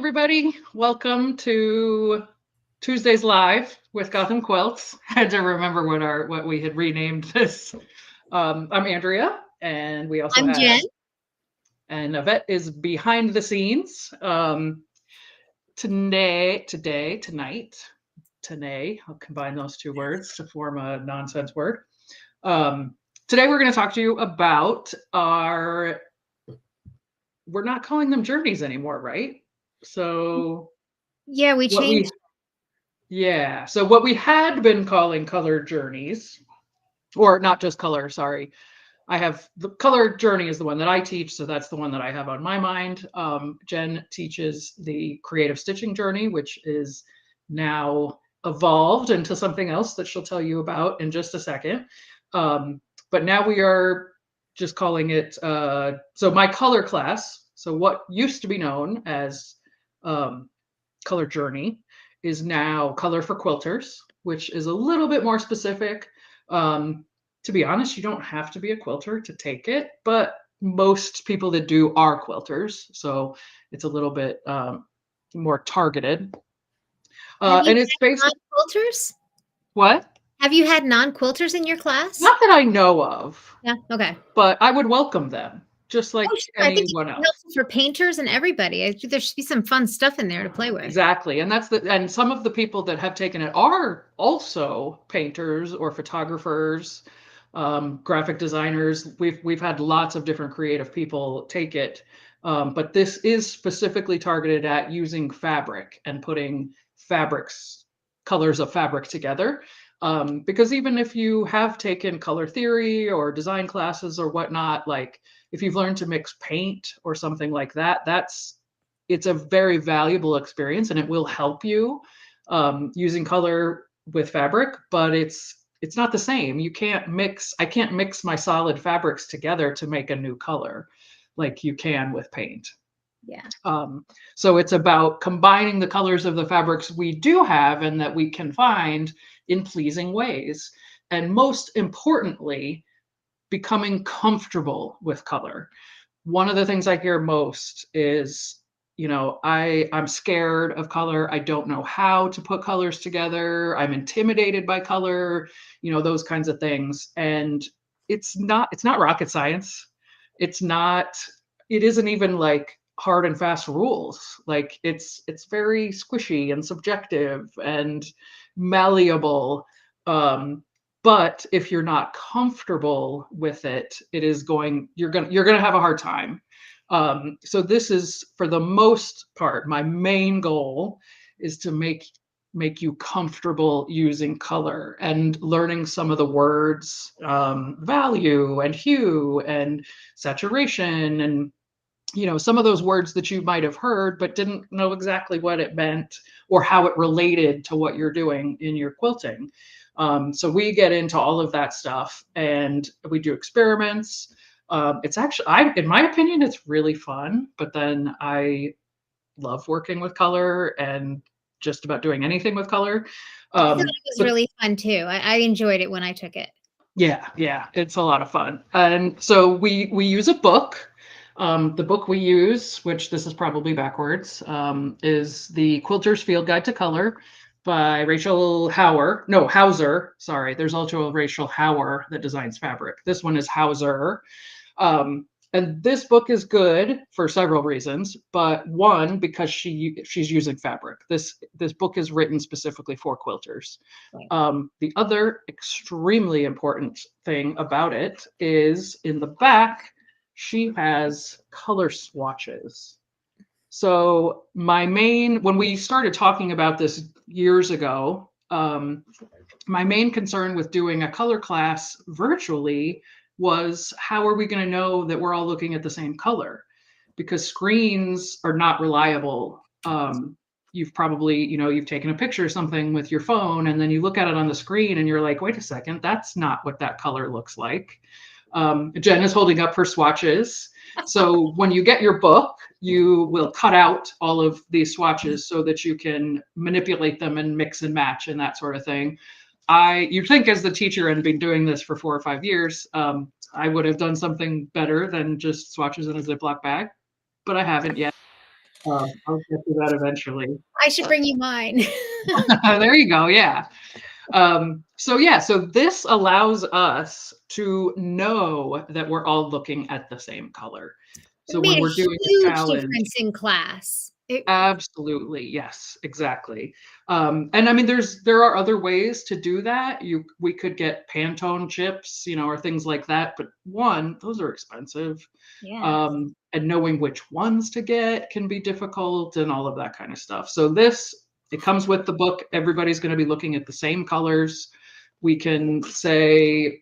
everybody. Welcome to Tuesdays Live with Gotham Quilts. I had to remember what we had renamed this. I'm Andrea, and we also I'm have Jen. and Yvette is behind the scenes. Today, I'll combine those two words to form a nonsense word. Um, Today, we're going to talk to you about our. We're not calling them journeys anymore, right? So Yeah, we what we changed. Yeah. So what we had been calling color journeys, or not just color, sorry. I have the color journey is the one that I teach, so that's the one that I have on my mind. Jen teaches the creative stitching journey, which is now evolved into something else that she'll tell you about in just a second. But now we are just calling it so my color class. So what used to be known as um, color journey is now color for quilters, which is a little bit more specific. To be honest, you don't have to be a quilter to take it, but most people that do are quilters, so it's a little bit more targeted. Have you And it's had based non-quilters? what? Have you had non-quilters in your class? Not that I know of, Yeah. Okay. but I would welcome them, just Oh, like sure. I think it's anyone else. helpful for painters and everybody. I think there should be some fun stuff in there to play with. Exactly. And some of the people that have taken it are also painters or photographers, graphic designers. We've had lots of different creative people take it. But this is specifically targeted at using fabric and putting fabrics, colors of fabric together. Because even if you have taken color theory or design classes or whatnot, like if you've learned to mix paint or something like that, it's a very valuable experience and it will help you using color with fabric, but it's not the same. I can't mix my solid fabrics together to make a new color like you can with paint. Yeah. um, so it's about combining the colors of the fabrics we do have and that we can find in pleasing ways, and most importantly, becoming comfortable with color. One of the things I hear most is, I'm scared of color. I don't know how to put colors together. I'm intimidated by color, those kinds of things. And it's not rocket science. It's not, it isn't even like hard and fast rules. Like it's very squishy and subjective and malleable. Um, but if you're not comfortable with it, you're gonna have a hard time. So this is, for the most part, my main goal is to make you comfortable using color and learning some of the words, value and hue and saturation, and some of those words that you might have heard but didn't know exactly what it meant or how it related to what you're doing in your quilting. So we get into all of that stuff and we do experiments. It's actually, in my opinion, it's really fun, but then I love working with color and just about doing anything with color. I thought it was But really fun too. I enjoyed it when I took it. yeah, it's a lot of fun. And so we use a book. The book we use, which this is probably backwards, is the Quilter's Field Guide to Color by Rachel Hauer. No, Hauser. Sorry, there's also a Rachel Hauer that designs fabric. This one is Hauser. And this book is good for several reasons, but one, because she's using fabric. This book is written specifically for quilters. Right. The other extremely important thing about it is in the back, she has color swatches. So when we started talking about this years ago, my main concern with doing a color class virtually was, how are we going to know that we're all looking at the same color? Because screens are not reliable. You've probably, you've taken a picture of something with your phone and then you look at it on the screen and you're like, wait a second, that's not what that color looks like. Jen is holding up her swatches. So when you get your book, you will cut out all of these swatches so that you can manipulate them and mix and match and that sort of thing. You think, as the teacher and been doing this for 4 or 5 years, I would have done something better than just swatches in a Ziploc bag, but I haven't yet. I'll get to that eventually. I should bring you mine. There you go. Yeah. So this allows us to know that we're all looking at the same color. It So when made a we're doing a huge challenge, difference in class. absolutely, yes, exactly. And I mean, there are other ways to do that. We could get Pantone chips, or things like that. But one, those are expensive, Yeah. and knowing which ones to get can be difficult, and all of that kind of stuff. So it comes with the book. Everybody's going to be looking at the same colors. We can say,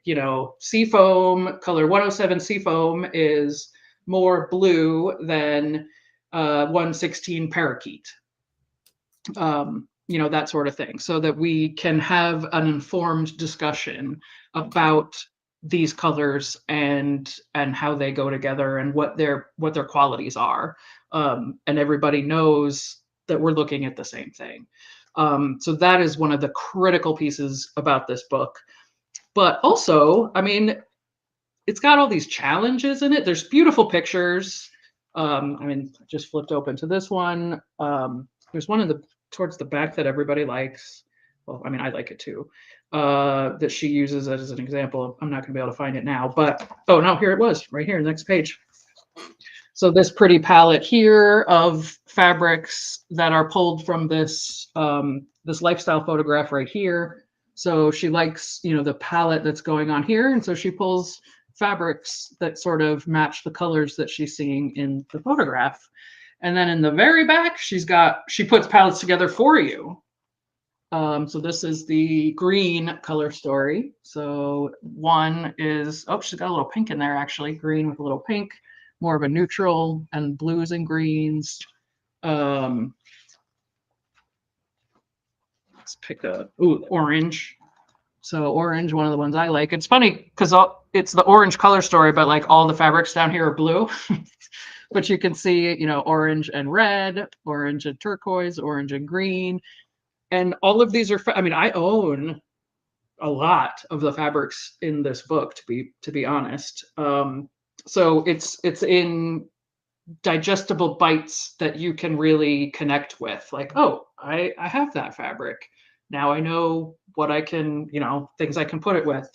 seafoam color 107 seafoam is more blue than 116 parakeet, that sort of thing, so that we can have an informed discussion about these colors and how they go together and what their qualities are, and everybody knows that we're looking at the same thing. So that is one of the critical pieces about this book. But also, I mean, it's got all these challenges in it. There's beautiful pictures. I mean, I just flipped open to this one. There's one towards the back that everybody likes. Well, I mean, I like it too. That she uses as an example. I'm not going to be able to find it now, but oh no, here it was, right here, next page. So this pretty palette here of fabrics that are pulled from this lifestyle photograph right here. So she likes, the palette that's going on here, and so she pulls fabrics that sort of match the colors that she's seeing in the photograph. And then in the very back, she puts palettes together for you. So this is the green color story. So one is, she's got a little pink in there, actually, green with a little pink, more of a neutral, and blues and greens. Let's pick orange. So orange, one of the ones I like. It's funny because it's the orange color story, but like all the fabrics down here are blue. But you can see, orange and red, orange and turquoise, orange and green. And all of these are, I mean, I own a lot of the fabrics in this book, to be honest. So it's in digestible bites that you can really connect with. Like, oh, I have that fabric. Now I know what I can, things I can put it with.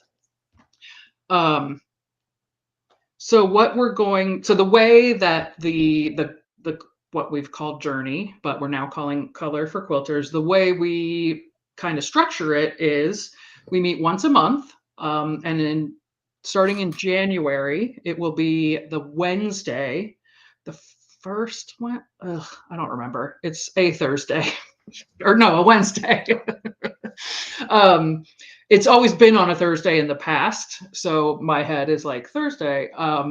So the way that the what we've called journey, but we're now calling color for quilters, the way we kind of structure it is we meet once a month, and then starting in January, it will be the Wednesday, the first one. I don't remember. It's a Thursday, or no, a Wednesday. It's always been on a Thursday in the past, so my head is like Thursday.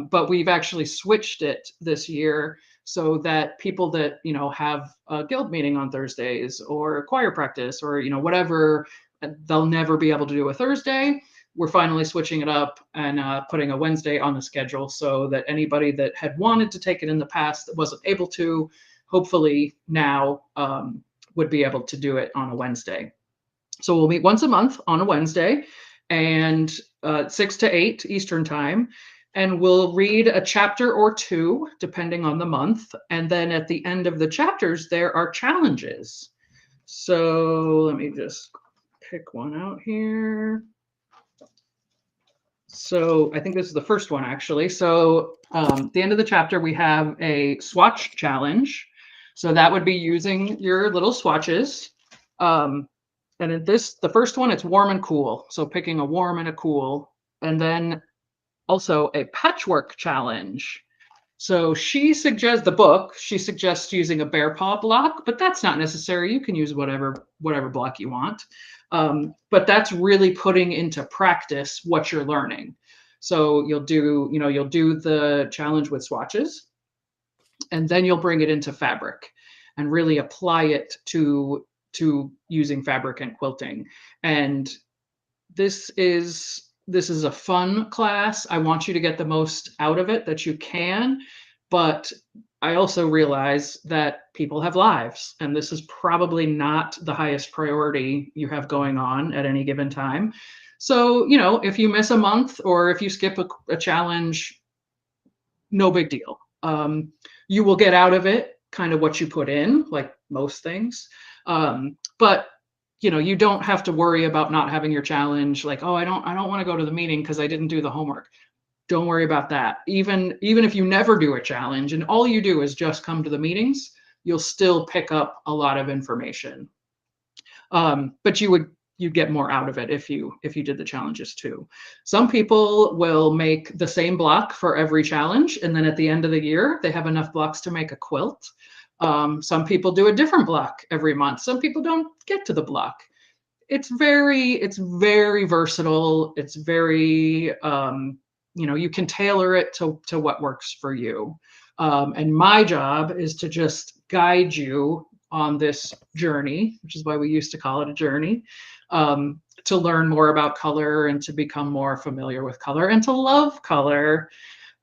But we've actually switched it this year so that people that have a guild meeting on Thursdays or choir practice or whatever, they'll never be able to do a Thursday. We're finally switching it up and putting a Wednesday on the schedule so that anybody that had wanted to take it in the past that wasn't able to, hopefully now would be able to do it on a Wednesday. So we'll meet once a month on a Wednesday, and 6 to 8 Eastern time. And we'll read a chapter or two, depending on the month. And then at the end of the chapters, there are challenges. So let me just pick one out here. So I think this is the first one, actually. So at the end of the chapter, we have a swatch challenge. So that would be using your little swatches. And in the first one, it's warm and cool. So picking a warm and a cool. And then also a patchwork challenge. So she suggests using a bear paw block, but that's not necessary. You can use whatever block you want. But that's really putting into practice what you're learning. So you'll do the challenge with swatches, and then you'll bring it into fabric and really apply it to using fabric and quilting. And this is a fun class. I want you to get the most out of it that you can, but I also realize that people have lives, and this is probably not the highest priority you have going on at any given time. So, if you miss a month or if you skip a challenge, no big deal. You will get out of it kind of what you put in, like most things. But you don't have to worry about not having your challenge. Like, oh, I don't want to go to the meeting because I didn't do the homework. Don't worry about that. Even if you never do a challenge and all you do is just come to the meetings, you'll still pick up a lot of information. But you'd get more out of it if you did the challenges too. Some people will make the same block for every challenge, and then at the end of the year, they have enough blocks to make a quilt. Some people do a different block every month. Some people don't get to the block. It's very versatile. It's very you can tailor it to what works for you. And my job is to just guide you on this journey, which is why we used to call it a journey, to learn more about color and to become more familiar with color and to love color,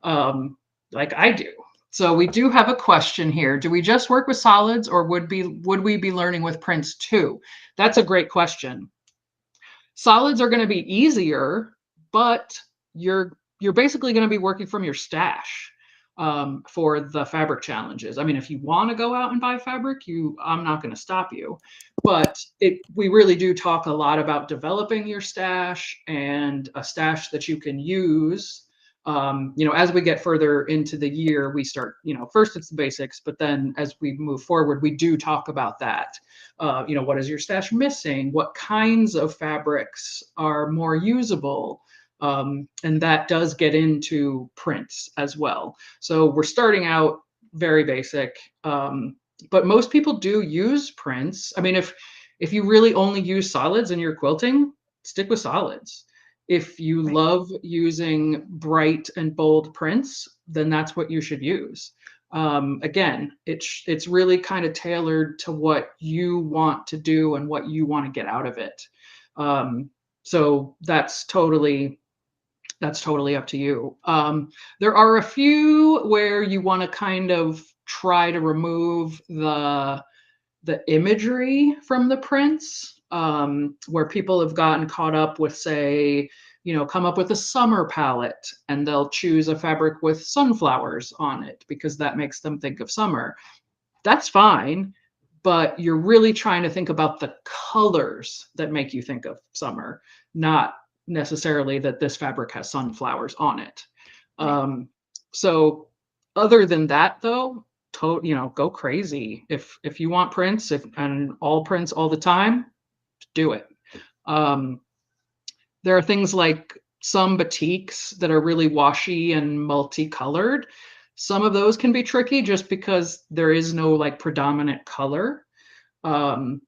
like I do. So we do have a question here. Do we just work with solids, or would we be learning with prints too? That's a great question. Solids are going to be easier, but you're basically going to be working from your stash for the fabric challenges. I mean, if you want to go out and buy fabric, I'm not going to stop you, but we really do talk a lot about developing your stash and a stash that you can use. As we get further into the year, we start, first it's the basics, but then as we move forward, we do talk about that. What is your stash missing? What kinds of fabrics are more usable? And that does get into prints as well. So we're starting out very basic, but most people do use prints. I mean, if you really only use solids in your quilting, stick with solids. If you Right. love using bright and bold prints, then that's what you should use. Again, it's really kind of tailored to what you want to do and what you want to get out of it. So that's totally up to you. There are a few where you want to kind of try to remove the imagery from the prints, where people have gotten caught up with, say, come up with a summer palette and they'll choose a fabric with sunflowers on it because that makes them think of summer. That's fine, but you're really trying to think about the colors that make you think of summer, not necessarily that this fabric has sunflowers on it. Right. So other than that, though, go crazy. If you want prints, and all prints all the time, do it. Um, there are things like some batiks that are really washy and multicolored. Some of those can be tricky just because there is no like predominant color. Um,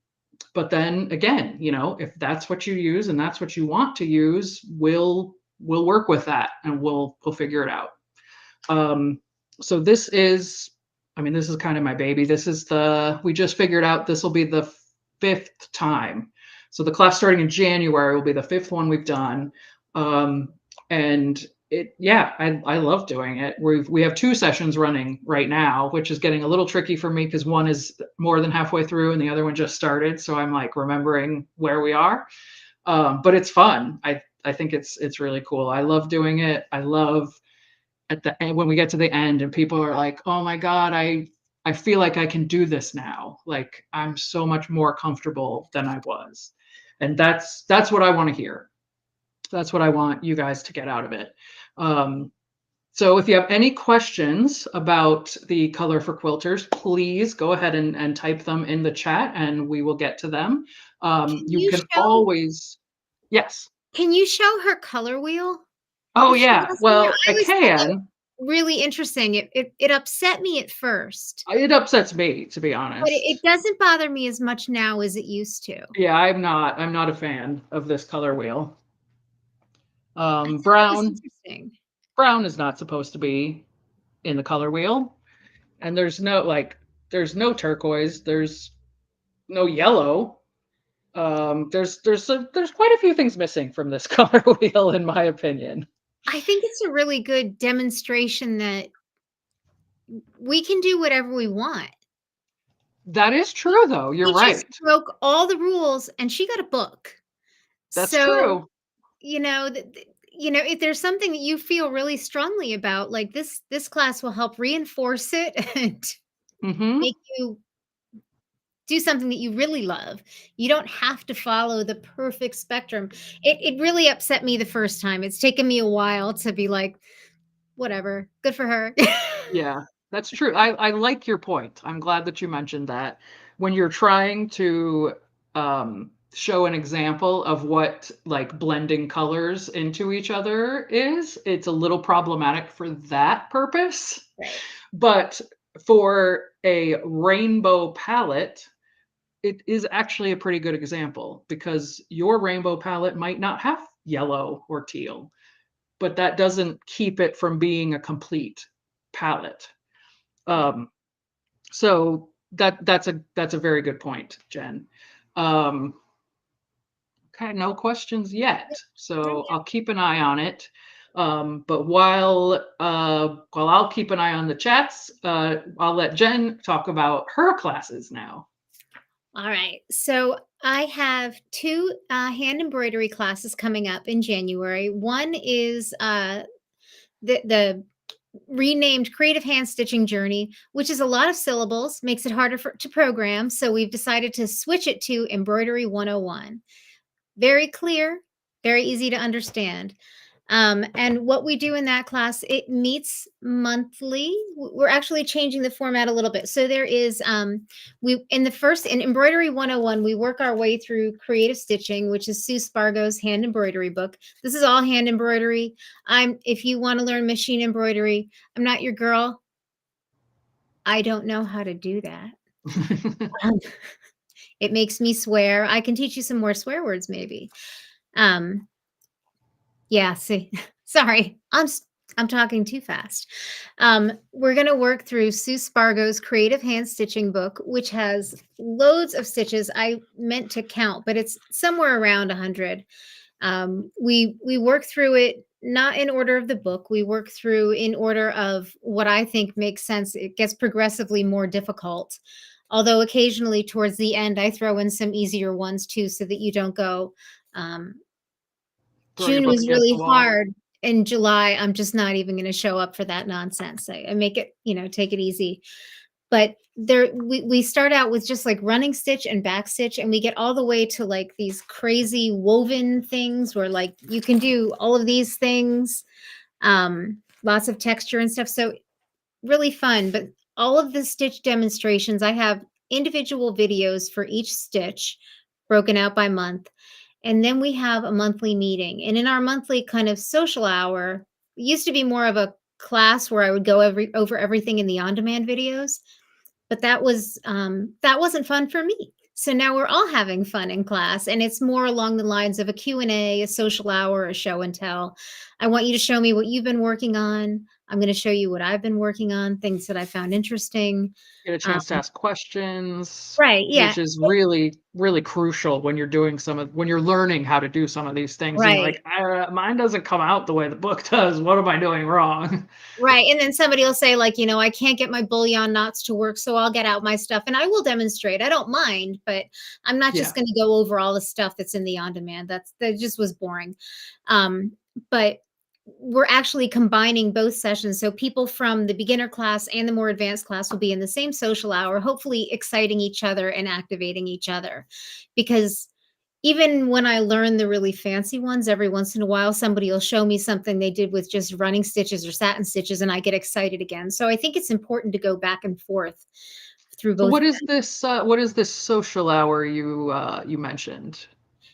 but then again, if that's what you use and that's what you want to use, we'll work with that and we'll figure it out. So this is kind of my baby. We just figured out this will be the fifth time. So the class starting in January will be the fifth one we've done. And I love doing it. We have 2 sessions running right now, which is getting a little tricky for me because one is more than halfway through and the other one just started. So I'm like remembering where we are. But it's fun. I think it's really cool. I love doing it. I love at the end when we get to the end and people are like, oh my God, I feel like I can do this now. Like I'm so much more comfortable than I was. And that's what I want to hear. That's what I want you guys to get out of it. So if you have any questions about the color for quilters, please go ahead and type them in the chat and we will get to them. Can You you can show always, yes. can you show her color wheel Oh if she yeah, has one? well, I I always thought that was can. really interesting. It upset me at first, It upsets me, to be but it honest. doesn't bother me as much now as it used to. Yeah, I'm not a fan of this color wheel. I thought it was Brown interesting. brown is not supposed to be in the color wheel. And there's no turquoise, there's no yellow. There's quite a few things missing from this color wheel, in my opinion. I think it's a really good demonstration that we can do whatever we want. That is true, though. You're He just right. broke all the rules, and she got a book. That's So, true. if there's something that you feel really strongly about, like this class will help reinforce it, and Mm-hmm. make you do something that you really love. You don't have to follow the perfect spectrum. It really upset me the first time. It's taken me a while to be like, whatever, good for her. Yeah, that's true. I like your point. I'm glad that you mentioned that. When you're trying to show an example of what like blending colors into each other is, it's a little problematic for that purpose. Right. But for a rainbow palette, it is actually a pretty good example because your rainbow palette might not have yellow or teal, but that doesn't keep it from being a complete palette. Yeah. Um, so that's a very good point, Jen. Um, okay, no questions Yep. yet, Not so yet. I'll keep an eye on it. But while I'll keep an eye on the chats, I'll let Jen talk about her classes now. All right. So I have two hand embroidery classes coming up in January. One is the renamed Creative Hand Stitching Journey, which is a lot of syllables, makes it harder to program. So we've decided to switch it to Embroidery 101. Very clear, very easy to understand. And what we do in that class, it meets monthly. We're actually changing the format a little bit. So there is, we in the first in Embroidery 101, we work our way through creative stitching, which is Sue Spargo's hand embroidery book. This is all hand embroidery. If you want to learn machine embroidery, I'm not your girl. I don't know how to do that. Um, it makes me swear. I can teach you some more swear words, maybe. Um, Yeah, see, sorry, I'm talking too fast. We're going to work through Sue Spargo's Creative Hand Stitching book, which has loads of stitches. I meant to count, but it's somewhere around 100. We work through it not in order of the book. We work through in order of what I think makes sense. It gets progressively more difficult. Although occasionally towards the end, I throw in some easier ones too, so that you don't go, um, Throw your June book was against the really wall. hard. In July, I'm just not even gonna show up for that nonsense. I make it, take it easy. But we start out with just like running stitch and back stitch, and we get all the way to like these crazy woven things where like you can do all of these things, lots of texture and stuff. So really fun. But all of the stitch demonstrations, I have individual videos for each stitch broken out by month. And then we have a monthly meeting. And in our monthly kind of social hour, it used to be more of a class where I would go over everything in the on-demand videos, but that wasn't fun for me. So now we're all having fun in class, and it's more along the lines of a Q&A, a social hour, a show and tell. I want you to show me what you've been working on. I'm going to show you what I've been working on, things that I found interesting. Get a Um, chance to ask questions, right, yeah, which is really, really crucial when you're doing when you're learning how to do some of these things and you're right. like, mine doesn't come out the way the book does. What am I doing wrong? Right, and then somebody will say, like, "I can't get my bullion knots to work, so I'll get out my stuff," and I will demonstrate. I don't mind, but I'm not just Yeah. gonna go over all the stuff that's in the on-demand. That just was boring. But we're actually combining both sessions, so people from the beginner class and the more advanced class will be in the same social hour, hopefully exciting each other and activating each other. Because even when I learn the really fancy ones, every once in a while, somebody will show me something they did with just running stitches or satin stitches, and I get excited again. So I think it's important to go back and forth through So both of them. what is this social hour you mentioned?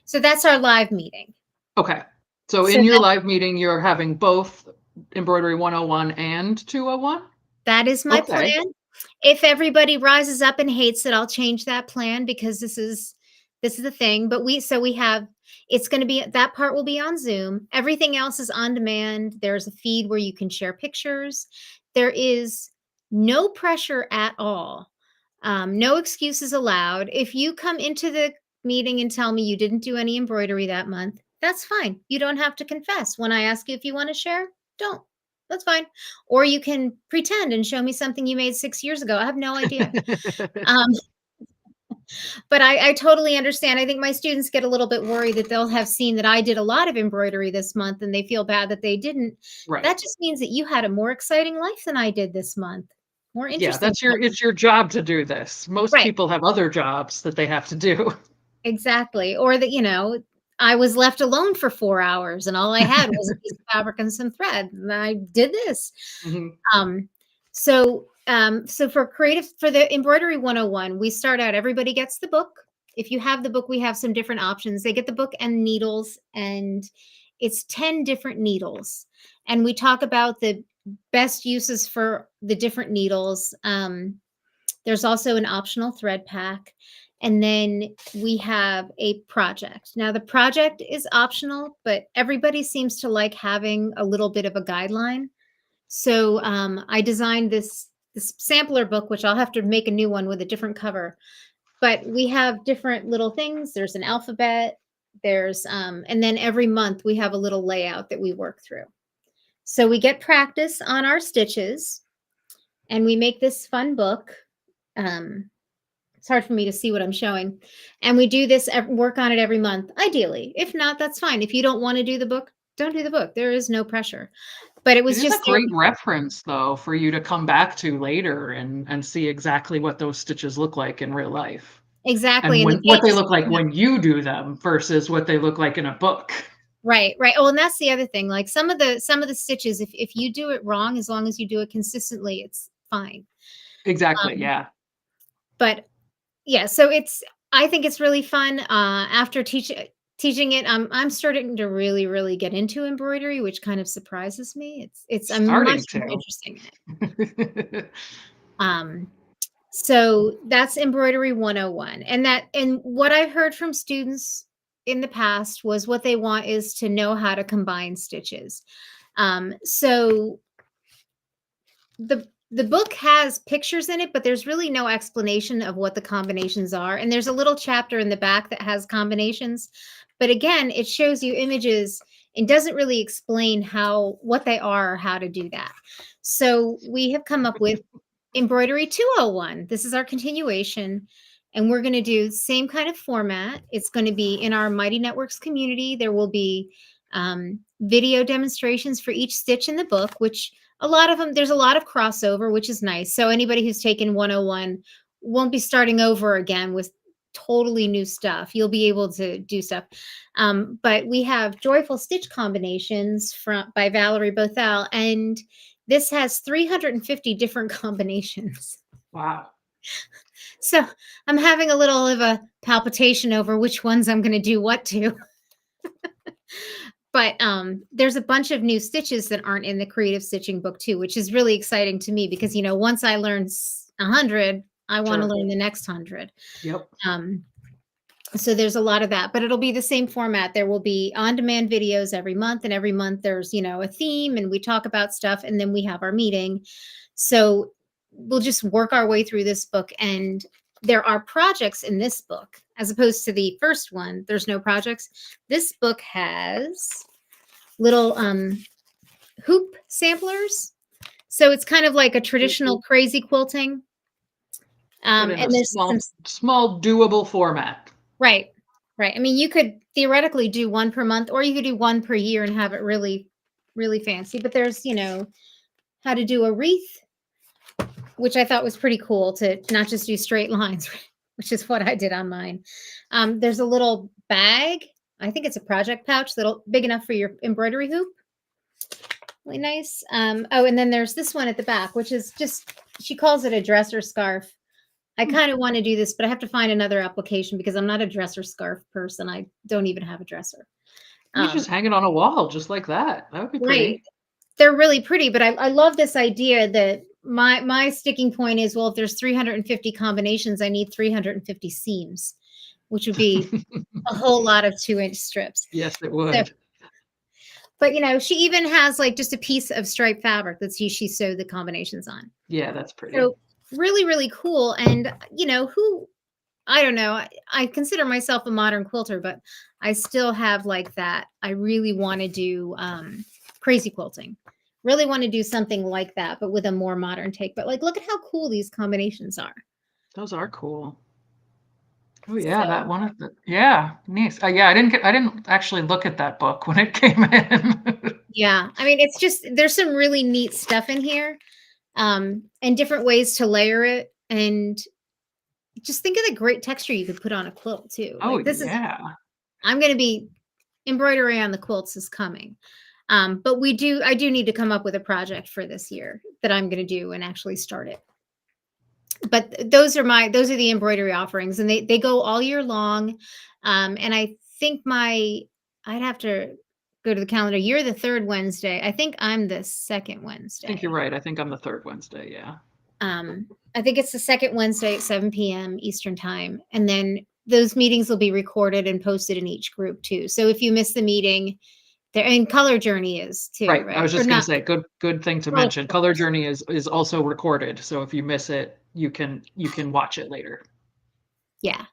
So that's our live meeting. Okay. So So in your live meeting, you're having both embroidery 101 and 201? that is my Okay. plan. If everybody rises up and hates it, I'll change that plan because this is the thing. But we have it's going to be that part will be on Zoom. Everything else is on demand. There's a feed where you can share pictures. There is no pressure at all. No excuses allowed. If you come into the meeting and tell me you didn't do any embroidery that month, that's fine. You don't have to confess. When I ask you if you want to share, don't. That's fine. Or you can pretend and show me something you made 6 years ago. I have no idea. Um, but I totally understand. I think my students get a little bit worried that they'll have seen that I did a lot of embroidery this month and they feel bad that they didn't. Right. That just means that you had a more exciting life than I did this month. more Yeah, interesting that's stuff. it's your job to do this. Most Right. people have other jobs that they have to do. Exactly. Or that, I was left alone for 4 hours and all I had was a piece of fabric and some thread, and I did this. Mhm. Um, so for the embroidery 101, we start out, everybody gets the book. If you have the book, we have some different options. They get the book and needles, and it's 10 different needles. And we talk about the best uses for the different needles. There's also an optional thread pack. And then we have a project. Now, the project is optional, but everybody seems to like having a little bit of a guideline. So I designed this sampler book, which I'll have to make a new one with a different cover. But we have different little things. There's an alphabet. And then every month we have a little layout that we work through. So we get practice on our stitches, and we make this fun book. Um, it's hard for me to see what I'm showing. And we do this, work on it every month, ideally. If not, that's fine. If you don't want to do the book, don't do the book. There is no pressure. But it It was is a just there. great reference, though, for you to come back to later and see exactly what those stitches look like in real life, Exactly. and And the what they pages, look like when you do them versus what they look like in a book. right, right. Oh, and that's the other thing. Like some of the stitches, if you do it wrong, as long as you do it consistently, it's fine. Exactly, Um, yeah. but yeah, so I think it's really fun. After teaching it, I'm starting to really, really get into embroidery, which kind of surprises me. I'm much Starting more to. interested in it. Um, so that's embroidery 101. And what I've heard from students in the past was what they want is to know how to combine stitches. So the book has pictures in it, but there's really no explanation of what the combinations are. And there's a little chapter in the back that has combinations. But again, it shows you images and doesn't really explain what they are or how to do that. So we have come up with embroidery 201. This is our continuation. And we're going to do the same kind of format. It's going to be in our Mighty Networks community. There will be video demonstrations for each stitch in the book, which a lot of them, there's a lot of crossover, which is nice. So anybody who's taken 101 won't be starting over again with totally new stuff. You'll be able to do stuff. But we have Joyful Stitch Combinations by Valerie Bothell, and this has 350 different combinations. Wow. So I'm having a little of a palpitation over which ones I'm going to do what to. But there's a bunch of new stitches that aren't in the creative stitching book too, which is really exciting to me because once I learn 100, I want to Sure. learn the next 100. Yep. So there's a lot of that, but it'll be the same format. There will be on-demand videos every month, and every month there's a theme, and we talk about stuff, and then we have our meeting. So we'll just work our way through this book, and there are projects in this book as opposed to the first one. There's no projects. This book has little hoop samplers, so it's kind of like a traditional crazy quilting. But in a And there's some. small doable format. Right. Right. I mean, you could theoretically do one per month, or you could do one per year and have it really, really fancy. But there's, how to do a wreath, which I thought was pretty cool, to not just do straight lines, which is what I did on mine. There's a little bag. I think it's a project pouch that'll big enough for your embroidery hoop. Really nice. Oh, and then there's this one at the back, which is just, she calls it a dresser scarf. I kind of want to do this, but I have to find another application because I'm not a dresser scarf person. I don't even have a dresser. You just hang it on a wall just like that. That would be Right. pretty. They're really pretty, but I love this idea that my sticking point is, well, if there's 350 combinations, I need 350 seams, which would be a whole lot of 2-inch strips. Yes, it So, would. but she even has like just a piece of striped fabric that she sewed the combinations on. Yeah, that's pretty. So really, really cool. And I don't know. I consider myself a modern quilter, but I still have like that. I really want to do crazy quilting. Really want to do something like that, but with a more modern take. But look at how cool these combinations are. Those are cool. Oh yeah, So, that one of the yeah, nice. Yeah, I didn't actually look at that book when it came in. yeah. I mean, it's just, there's some really neat stuff in here. and different ways to layer it. And just think of the great texture you could put on a quilt too. Oh Like, this is, yeah. I'm going to be embroidery on the quilts is coming. But I do need to come up with a project for this year that I'm going to do and actually start it. But those are the embroidery offerings, and they go all year long. And I think I'd have to go to the calendar. You're the third Wednesday. I think I'm the second I think you're Wednesday. right. I think I'm the third Wednesday. Yeah. I think it's the second Wednesday at 7 p.m. Eastern time. And then those meetings will be recorded and posted in each group too. So if you miss the meeting, there, and Color Journey is too, Right. I right? was Or just going to not? say, good thing to Color mention. Color Filters. Journey is also recorded, so if you miss it, you can watch it later. Yeah.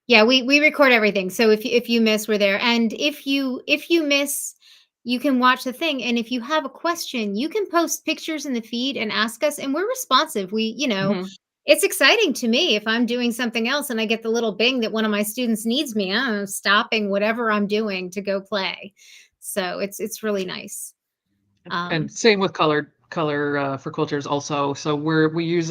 Yeah, we record everything. So if you miss, we're there. And if you miss, you can watch the thing. And if you have a question, you can post pictures in the feed and ask us, and we're responsive. Mhm. It's exciting to me if I'm doing something else and I get the little bing that one of my students needs me. I'm stopping whatever I'm doing to go play. So it's really nice. And Um, same with color for cultures also. So we use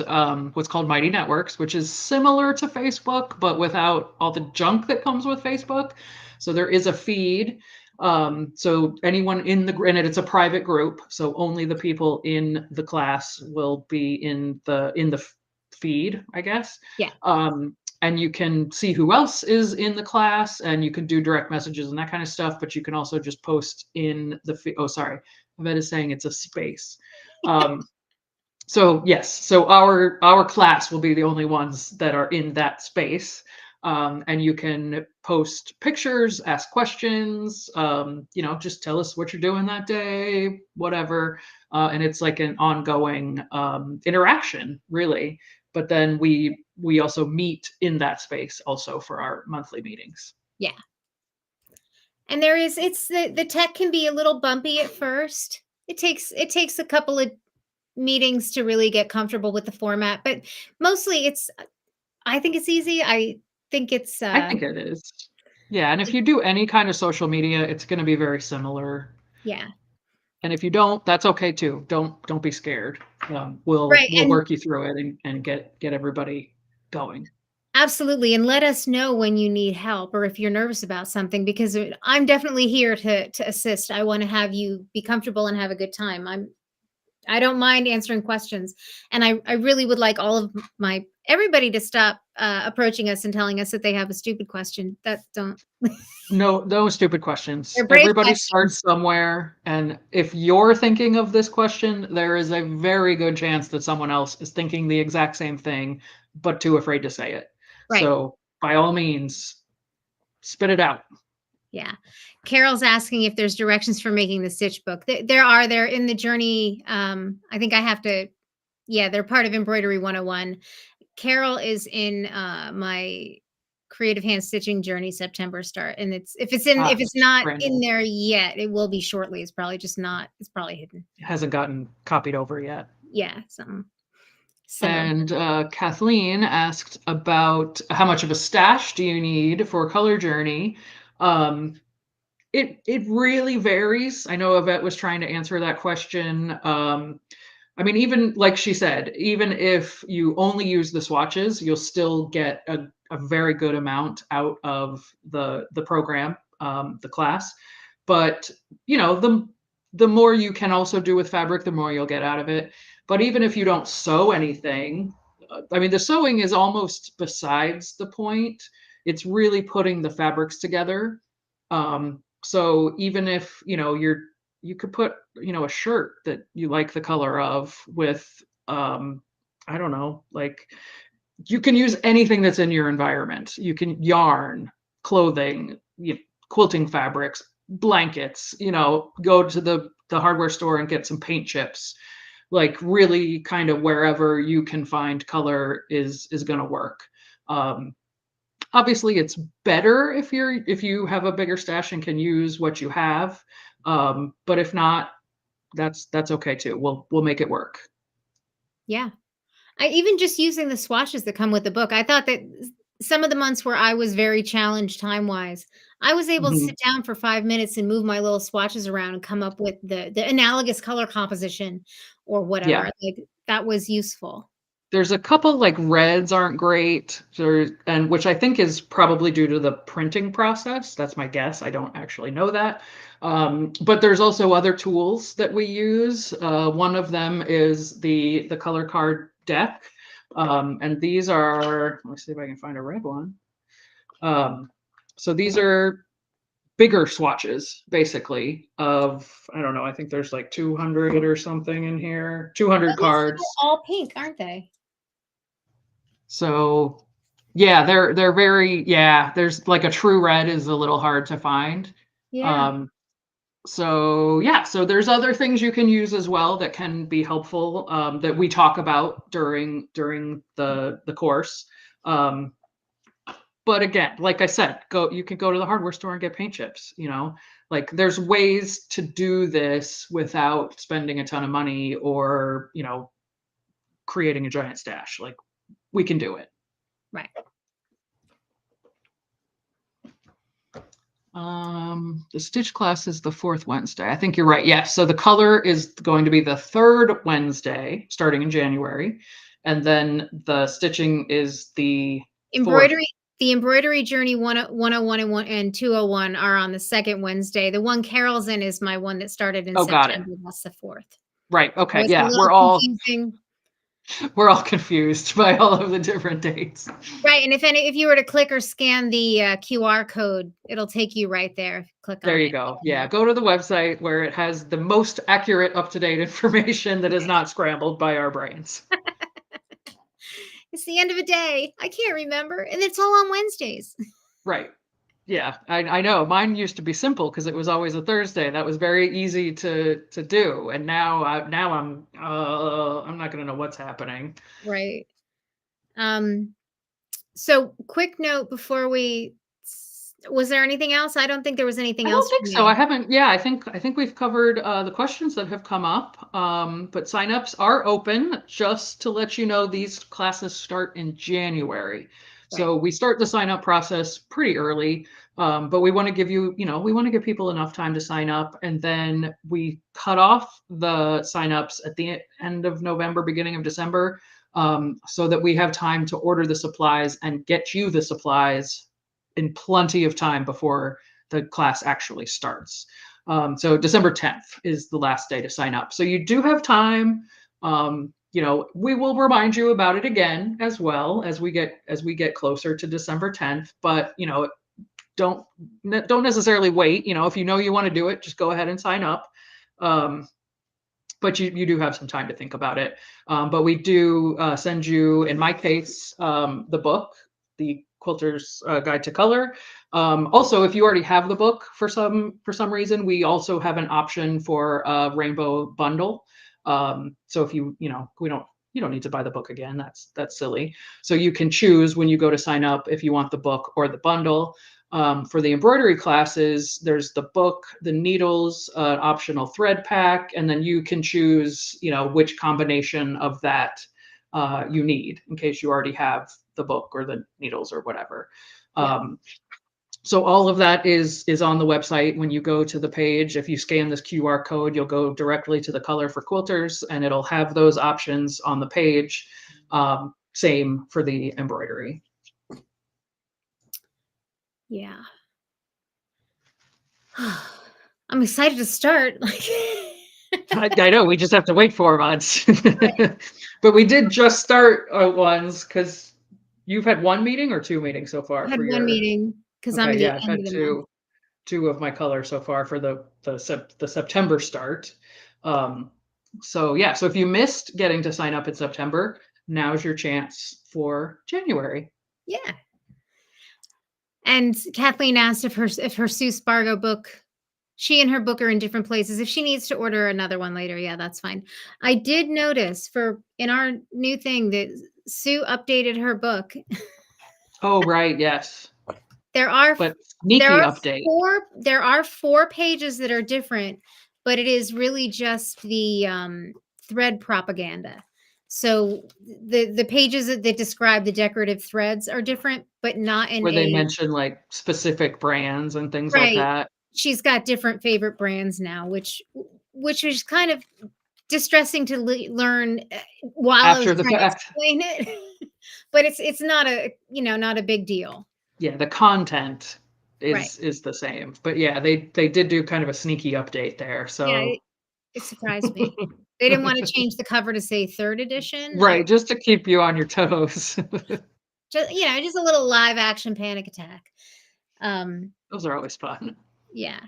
what's called Mighty Networks, which is similar to Facebook, but without all the junk that comes with Facebook. So there is a feed. So anyone in the and it's a private group, so only the people in the class will be in the feed, I guess. yeah. And you can see who else is in the class, and you can do direct messages and that kind of stuff. But you can also just post in the oh, sorry, Yvette is saying it's a space. Um, so yes, so our class will be the only ones that are in that space. And you can post pictures, ask questions, just tell us what you're doing that day, whatever. And it's like an ongoing interaction, really. But then we also meet in that space also for our monthly meetings. Yeah. And there is it's the tech can be a little bumpy at first. It takes a couple of meetings to really get comfortable with the format, but mostly I think it's easy. I think it's I think it is. Yeah, and if you do any kind of social media, it's going to be very similar. yeah. And if you don't, that's okay too. Don't be scared. Right, We'll and work you through it and get everybody going. absolutely, and let us know when you need help or if you're nervous about something, because I'm definitely here to assist. I wanna have you be comfortable and have a good time. I don't mind answering questions, and I really would like all of my everybody to stop, approaching us and telling us that they have a stupid question. That don't No stupid questions. They're brave Everybody questions. starts somewhere, and if you're thinking of this question, there is a very good chance that someone else is thinking the exact same thing, but too afraid to say it. Right. So by all means, spit it out. Yeah. Carol's asking if there's directions for making the stitch book. There are. They're in the journey. I think I have to, yeah, they're part of Embroidery 101. Carol is in my creative hand stitching journey September start. And if it's not Brand in new. there yet, it will be shortly. It's probably hidden. Hasn't gotten copied over yet. Yeah, something similar. And Kathleen asked about how much of a stash do you need for Color Journey? Um, it really varies. I know Yvette was trying to answer that question. I mean, even like she said, even if you only use the swatches, you'll still get a very good amount out of the program, the class. But the more you can also do with fabric, the more you'll get out of it. But even if you don't sew anything, I mean, the sewing is almost besides the point. It's really putting the fabrics together. So even if you could put a shirt that you like the color of with I don't know, like you can use anything that's in your environment. You can yarn, clothing, quilting fabrics, blankets, go to the hardware store and get some paint chips. Like really kind of wherever you can find color is going to work. Um, Obviously it's better if you have a bigger stash and can use what you have. But if not, that's okay too. We'll make it work. Yeah. I even just using the swatches that come with the book. I thought that some of the months where I was very challenged time-wise, I was able to Mhm. sit down for 5 minutes and move my little swatches around and come up with the analogous color composition or Yeah. whatever, like, that was useful. There's a couple like reds aren't great, and which I think is probably due to the printing process. That's my guess. I don't actually know that. But there's also other tools that we use. One of them is the color card deck, and these are. Let me see if I can find a red one. Um, so these are bigger swatches, basically. Of I don't know. I think there's like 200 or something in here. 200 But these are cards. all pink, aren't they? So yeah, they're very yeah, there's like a true red is a little hard to find. Yeah. Um so yeah, so there's other things you can use as well that can be helpful that we talk about during the course. Um but again, like I said, go you can go to the hardware store and get paint chips, you know. Like there's ways to do this without spending a ton of money or, you know, creating a giant stash. Like we can do it. Right. The stitch class is the fourth Wednesday. I think you're right. Yes. So the color is going to be the third Wednesday, starting in January, and then the stitching is the fourth. Embroidery the embroidery journey 101 and 201 are on the second Wednesday. The one Carol's in is my one that started in Oh, got it. September. That's the 4th. Right. Okay. Was a Yeah. little confusing. We're all confused by all of the different dates. Right, and if you were to click or scan the, QR code, it'll take you right there. Click There on you it. go. Yeah. Go to the website where it has the most accurate, up to date information that is not scrambled by our brains. It's the end of a day. I can't remember, and it's all on Wednesdays. Right. Yeah, I know. Mine used to be simple because it was always a Thursday. That was very easy to do. And now I'm not gonna know what's happening. Right. Um, so quick note before we was there anything else? I don't think there was anything I don't else for think so. I me. haven't. Yeah, I think we've covered the questions that have come up. But signups are open. Just to let you know, these classes start in January, Right. so we start the sign up process pretty early. But we want to give you, you know, we want to give people enough time to sign up, and then we cut off the signups at the end of November, beginning of December, so that we have time to order the supplies and get you the supplies in plenty of time before the class actually starts. So December 10th is the last day to sign up. So you do have time. You know, we will remind you about it again as well as we get closer to December 10th. But you know, don't don't necessarily wait. You know, if you know you want to do it, just go ahead and sign up. Um, but you do have some time to think about it. But we do send you, in my case, the book, the Quilter's Guide to Color. Also, if you already have the book for some reason, we also have an option for a rainbow bundle. So if you know we don't you don't need to buy the book again. That's silly. So you can choose when you go to sign up if you want the book or the bundle. For the embroidery classes, there's the book, the needles, optional thread pack, and then you can choose, you know, which combination of that you need in case you already have the book or the needles or whatever. Yeah. So all of that is on the website. When you go to the page, if you scan this QR code, you'll go directly to the Color for Quilters, and it'll have those options on the page. Same for the embroidery. Yeah. I'm excited to start. I know we just have to wait 4 months, but we did just start ones because you've had one meeting or two meetings so far I've for had one your. meeting because I'm Okay, at the yeah, I've end had of the month. two of my color so far for the September start. So yeah, so if you missed getting to sign up in September, now's your chance for January. Yeah. And Kathleen asked if her Sue Spargo book, she and her book are in different places. If she needs to order another one later, yeah, that's fine. I did notice for in our new thing that Sue updated her book. Oh right, yes, There are but there sneaky are update. 4 pages that are different, but it is really just the thread propaganda. So the pages that describe the decorative threads are different, but not in Where they a mention, like, specific brands and things like right. that She's got different favorite brands now, which is kind of distressing to learn while I was after the trying to fact. explain it. But it's not a not a big deal. Yeah, the content Right. is the same, but yeah, they did do kind of a sneaky update there, Yeah, so it surprised me. They didn't wanna change the cover to say 3rd edition. I right, just to keep you on your toes. just a little live action Panic Attack. Um, Those are always fun. yeah.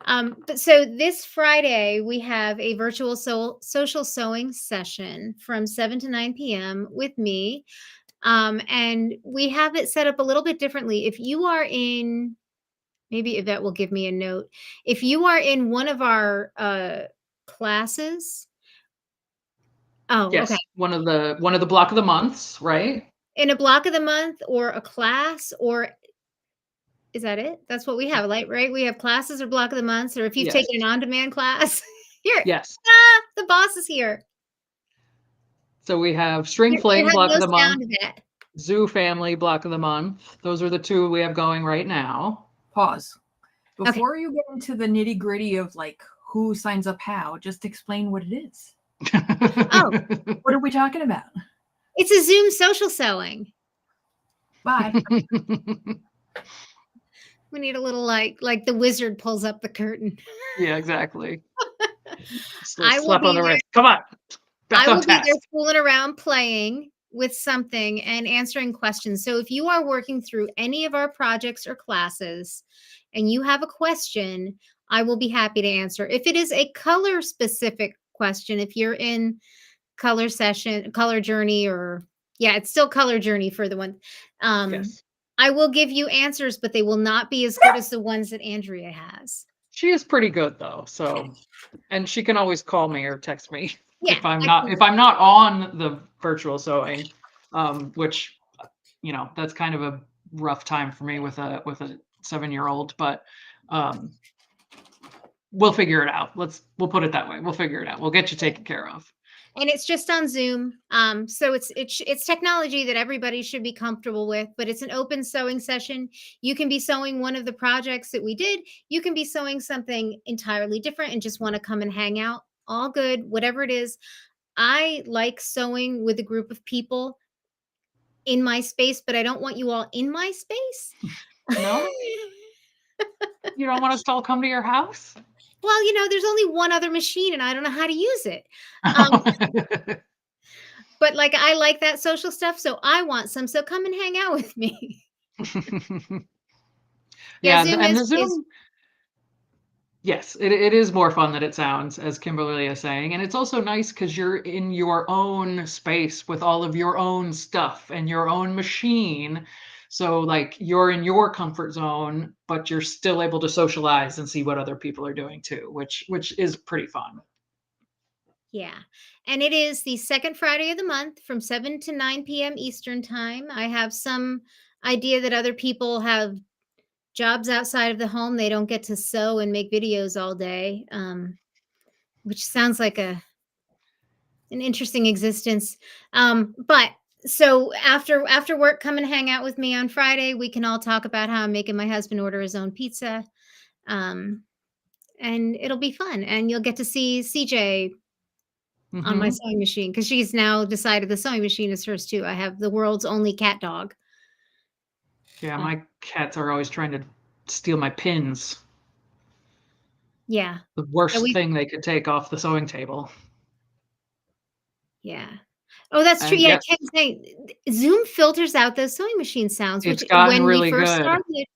But so this Friday, we have a virtual social sewing session from 7 to 9 p.m. with me. And we have it set up a little bit differently. If you are in, maybe Yvette will give me a note. If you are in one of our classes, oh, okay, Yes, one of the block of the months, right? in a block of the month or a class, or is that it? That's what we have, like, right? We have classes or block of the months, or if you've Yes, taken an on-demand class. Here, yes. the boss is here. So we have String You Fling have block no of the month, sound of it. Zoo Family block of the month. Those are the 2 we have going right now. Pause. Okay. Before you get into the nitty-gritty of like who signs up how, just explain what it is. Oh, What are we talking about? it's a Zoom social sewing. Bye. We need a little like the wizard pulls up the curtain. Yeah, exactly. Just a little I will slap on be the there. wrist. Come on, back I on will be there task. fooling around playing with something and answering questions. So if you are working through any of our projects or classes and you have a question, I will be happy to answer. If it is a color specific question, if you're in color session, color journey, or yeah, it's still color journey for the one. Um, Yes. I will give you answers, but they will not be as good as the ones that Andrea has. She is pretty good though, so and she can always call me or text me Yeah, I can. if I'm not on the virtual sewing, which, that's kind of a rough time for me with a 7-year-old, but, um, we'll figure it out. We'll put it that way. We'll figure it out. We'll get you taken care of. And it's just on Zoom. So it's technology that everybody should be comfortable with, but it's an open sewing session. You can be sewing one of the projects that we did. You can be sewing something entirely different and just want to come and hang out. All good, whatever it is. I like sewing with a group of people in my space, but I don't want you all in my space. No? You don't want us to all come to your house? Well, there's only one other machine and I don't know how to use it. Um, but like I like that social stuff, so I want some. So come and hang out with me. Yeah, Yeah, Zoom and is the is Zoom. Yes, it is more fun than it sounds, as Kimberly is saying. And it's also nice because you're in your own space with all of your own stuff and your own machine. So, like, you're in your comfort zone, but you're still able to socialize and see what other people are doing too, which is pretty fun. yeah. And it is the second Friday of the month from 7 to 9 p.m. Eastern time. I have some idea that other people have jobs outside of the home. They don't get to sew and make videos all day, which sounds like an interesting existence. But so after work, come and hang out with me on Friday. We can all talk about how I'm making my husband order his own pizza. Um, and it'll be fun. And you'll get to see CJ on my Hmm. sewing machine because she's now decided the sewing machine is hers too. I have the world's only cat dog. Yeah, Uh, my cats are always trying to steal my pins. yeah. The So worst we thing they could take off the sewing table. yeah. Oh, that's true. And Yeah, yes, Ken's saying Zoom filters out those sewing machine sounds, which it's gotten when we really first good. started,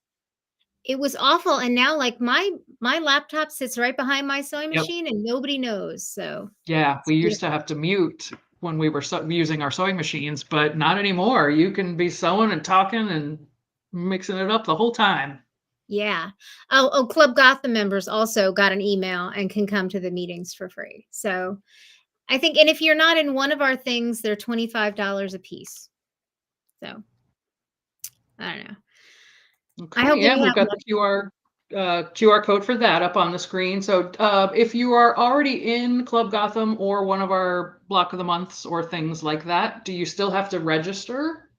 it was awful. And now like my laptop sits right behind my sewing Yep. machine and nobody knows. So Yeah, it's we used to beautiful. have to mute when we were using our sewing machines, but not anymore. You can be sewing and talking and mixing it up the whole time. Yeah. Oh, Club Gotham members also got an email and can come to the meetings for free. So I think, and if you're not in one of our things, they're $25 a piece. So I don't know. I hope Okay, that yeah, we we've have got enough. the QR. QR code for that up on the screen. So if you are already in Club Gotham or one of our block of the months or things like that, do you still have to register?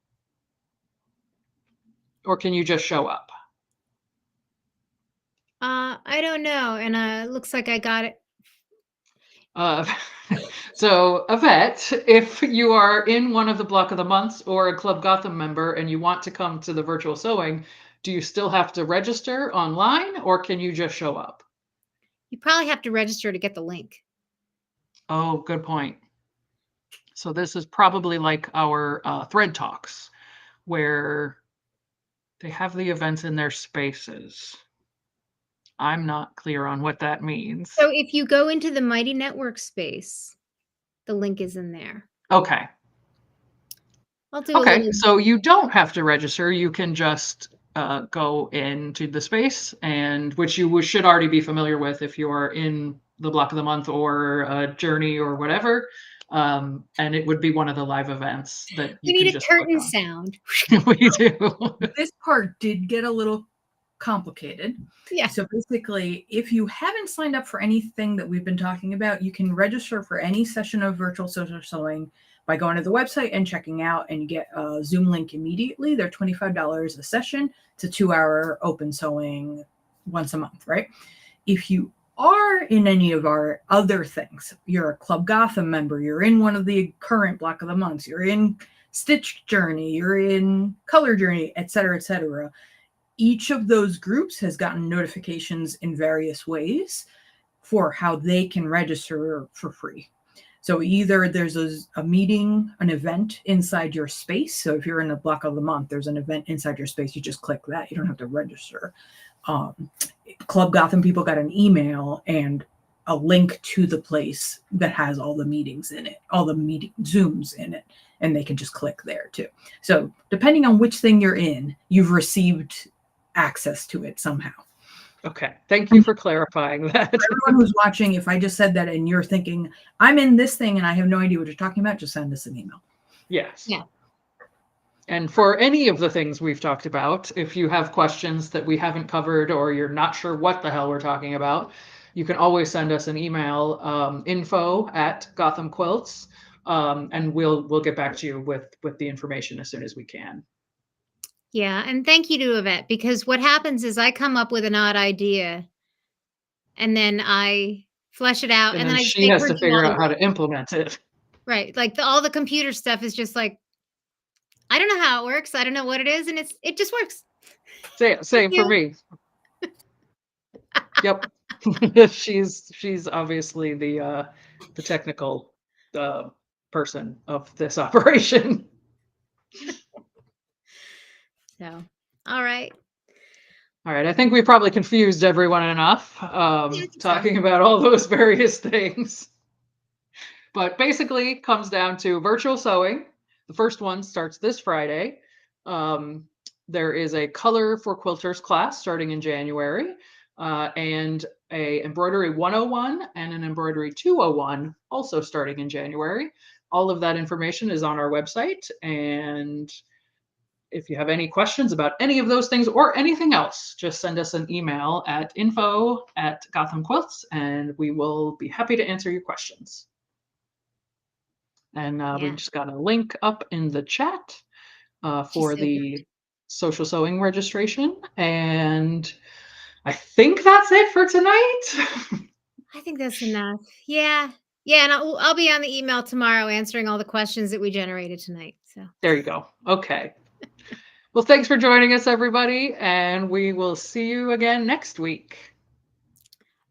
Or can you just show up? I don't know. And it looks like I got it. So Yvette, if you are in one of the block of the months or a Club Gotham member and you want to come to the virtual sewing, do you still have to register online or can you just show up? You probably have to register to get the link. Oh, good point. So this is probably like our thread talks where they have the events in their spaces. I'm not clear on what that means. So if you go into the Mighty Network space, the link is in there. Okay. I'll do a Okay, little. so you don't have to register. You can just go into the space, and which you should already be familiar with if you are in the block of the month or a journey or whatever. And it would be one of the live events that We you can need a just click curtain on. sound. We do. This part did get a little complicated. Yeah. So basically, if you haven't signed up for anything that we've been talking about, you can register for any session of virtual social sewing by going to the website and checking out, and you get a Zoom link immediately. They're $25 a session. It's a 2-hour open sewing once a month, right? If you are in any of our other things, you're a Club Gotham member, you're in one of the current block of the months, you're in Stitch Journey, you're in Color Journey, etc., etc. Each of those groups has gotten notifications in various ways for how they can register for free. So either there's a meeting, an event inside your space. So if you're in a block of the month, there's an event inside your space. You just click that. You don't have to register. Club Gotham people got an email and a link to the place that has all the meetings in it, all the meeting Zooms in it, and they can just click there too. So depending on which thing you're in, you've received access to it somehow. Okay, thank you for clarifying that. For everyone who's watching, if I just said that and you're thinking, I'm in this thing and I have no idea what you're talking about, just send us an email. Yes. Yeah. And for any of the things we've talked about, if you have questions that we haven't covered or you're not sure what the hell we're talking about, you can always send us an email, info@Gotham Quilts, and we'll get back to you with the information as soon as we can. Yeah. And thank you to Yvette, because what happens is I come up with an odd idea and then I flesh it out. And then then I she say, has "Where'd to you figure wanna out how go?" to implement it. Right. Like all the computer stuff is just like, I don't know how it works. I don't know what it is. And it just works. Same for you. me. Yep. She's obviously the technical person of this operation. So, all right. All right, I think we probably confused everyone enough talking about all those various things. But basically, it comes down to virtual sewing. The first one starts this Friday. There is a color for quilters class starting in January, and a embroidery 101 and an embroidery 201 also starting in January. All of that information is on our website, and if you have any questions about any of those things or anything else, just send us an email at info@Gotham Quilts, and we will be happy to answer your questions. And we just got a link up in the chat for the social sewing registration. And I think that's it for tonight. I think that's enough. Yeah. Yeah. And I'll be on the email tomorrow answering all the questions that we generated tonight. So there you go. Okay. Well, thanks for joining us, everybody. And we will see you again next week.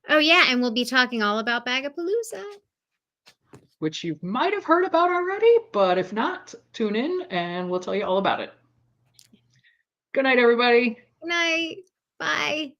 Oh, yeah. And we'll be talking all about Bagapalooza, which you might have heard about already, but if not, tune in and we'll tell you all about it. Good night, everybody. Good night. Bye.